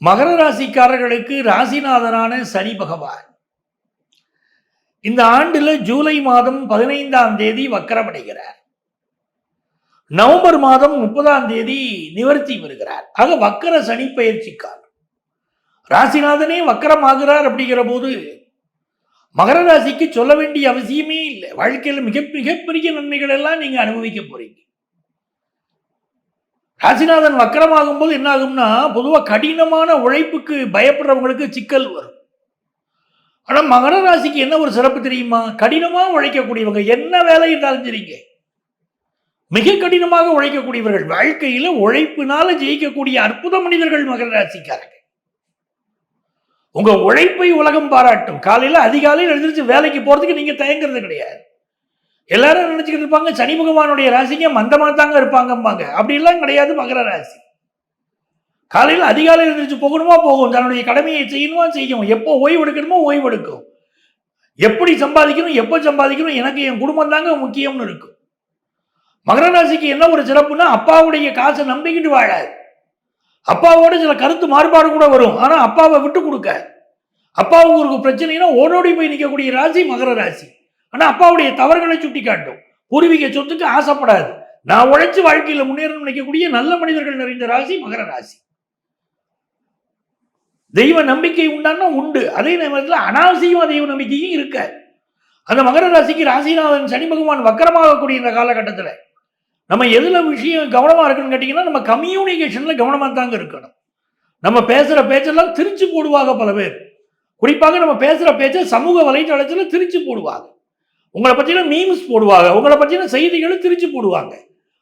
மகர ராசிக்காரர்களுக்கு ராசிநாதனான சனி பகவான் இந்த ஆண்டுல ஜூலை மாதம் 15ஆம் தேதி வக்கரமடைகிறார். நவம்பர் மாதம் 30ஆம் தேதி நிவர்த்தி வருகிறார். ஆக வக்கர சனி பயிற்சி காலம். ராசிநாதனே வக்கரமாகிறார் அப்படிங்கிற போது மகர ராசிக்கு சொல்ல வேண்டிய அவசியமே இல்லை. வாழ்க்கையில் மிகப்பெரிய நன்மைகள் எல்லாம் நீங்க அனுபவிக்க போறீங்க. ராசிநாதன் வக்கரமாகும் போது என்ன ஆகும்னா, பொதுவாக கடினமான உழைப்புக்கு பயப்படுறவங்களுக்கு சிக்கல் வரும். ஆனால் மகர ராசிக்கு என்ன ஒரு சிறப்பு தெரியுமா? கடினமாக உழைக்கக்கூடியவங்க, என்ன வேலை இருந்தாலும் சரிங்க, மிக கடினமாக உழைக்கக்கூடியவர்கள், வாழ்க்கையில் உழைப்பினால ஜெயிக்கக்கூடிய அற்புத மனிதர்கள் மகர ராசிக்காரங்க. உங்க உழைப்பை உலகம் பாராட்டும். காலையில் அதிகாலையில் எழுந்திரிச்சு வேலைக்கு போறதுக்கு நீங்க தயங்குறது கிடையாது. எல்லாரும் நினைச்சுக்கிட்டு இருப்பாங்க சனி பகவானுடைய ராசிங்க மந்தமா தாங்க இருப்பாங்கம்பாங்க. அப்படிலாம் கிடையாது. மகர ராசி காலையில் அதிகாலையில் எழுந்திரிச்சு போகணுமா போகும், தன்னுடைய கடமையை செய்யணுமா செய்யும், எப்போ ஓய்வு எடுக்கணுமோ ஓய்வு எடுக்கும், எப்படி சம்பாதிக்கணும் எப்போ சம்பாதிக்கணும், எனக்கு என் குடும்பம் தாங்க முக்கியம்னு இருக்கும். மகர ராசிக்கு என்ன ஒரு சிறப்புனா, அப்பாவுடைய காசை நம்பிக்கிட்டு வாழாது. அப்பாவோட சில கருத்து மாறுபாடு கூட வரும், ஆனா அப்பாவை விட்டு கொடுக்க, அப்பாவுக்கு ஒரு பிரச்சனைனா ஓடோடி போய் நிற்கக்கூடிய ராசி மகர ராசி. ஆனா அப்பாவுடைய தவறுகளை சுட்டி காட்டும். பூர்வீக சொத்துக்கு ஆசைப்படாது. நான் உழைச்சு வாழ்க்கையில முன்னேறணும் நினைக்கக்கூடிய நல்ல மனிதர்கள் நிறைந்த ராசி மகர ராசி. தெய்வ நம்பிக்கை உண்டானா உண்டு, அதே நேரத்தில் அனாவசியமா தெய்வ நம்பிக்கையும் இருக்க. அந்த மகர ராசிக்கு ராசிநாதன் சனி பகவான் வக்கரமாகக்கூடிய இந்த காலகட்டத்தில் நம்ம எதுல விஷயம் கவனமா இருக்குன்னு கேட்டீங்கன்னா, நம்ம கம்யூனிகேஷன்ல கவனமா தாங்க இருக்கணும். நம்ம பேசுற பேச்செல்லாம் திரிச்சு போடுவாங்க பல பேர். குறிப்பாக நம்ம பேசுற பேச்சை சமூக வலைதளத்தில் திரிச்சு போடுவாங்க. உங்களை பற்றின மீம்ஸ் போடுவாங்க, உங்களை பற்றின செய்திகளை திரிச்சு போடுவாங்க.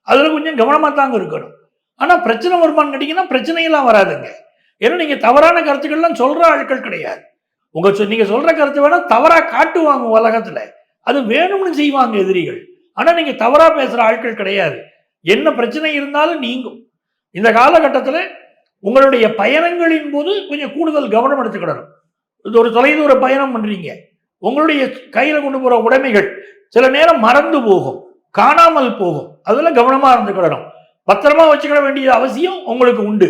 அதில் கொஞ்சம் கவனமாக தாங்க இருக்கணும். ஆனால் பிரச்சனை வருமானு கேட்டிங்கன்னா, பிரச்சனையெல்லாம் வராதுங்க. ஏன்னா நீங்கள் தவறான கருத்துக்கள்லாம் சொல்கிற ஆட்கள் கிடையாது. நீங்கள் சொல்கிற கருத்து வேணால் தவறாக காட்டுவாங்க உலகத்தில், அது வேணும்னு செய்வாங்க எதிரிகள். ஆனால் நீங்கள் தவறாக பேசுகிற ஆட்கள் கிடையாது. என்ன பிரச்சனை இருந்தாலும் நீங்கும். இந்த காலகட்டத்தில் உங்களுடைய பயணங்களின் போது கொஞ்சம் கூடுதல் கவனம் எடுத்துக்கிடணும். இது ஒரு தொலைதூர பயணம் பண்ணுறீங்க, உங்களுடைய கையில கொண்டு போற உடைமைகள் சில நேரம் மறந்து போகும், காணாமல் போகும். அதுல கவனமா இருந்துக்கிடணும். பத்திரமா வச்சுக்கிட வேண்டிய அவசியம் உங்களுக்கு உண்டு.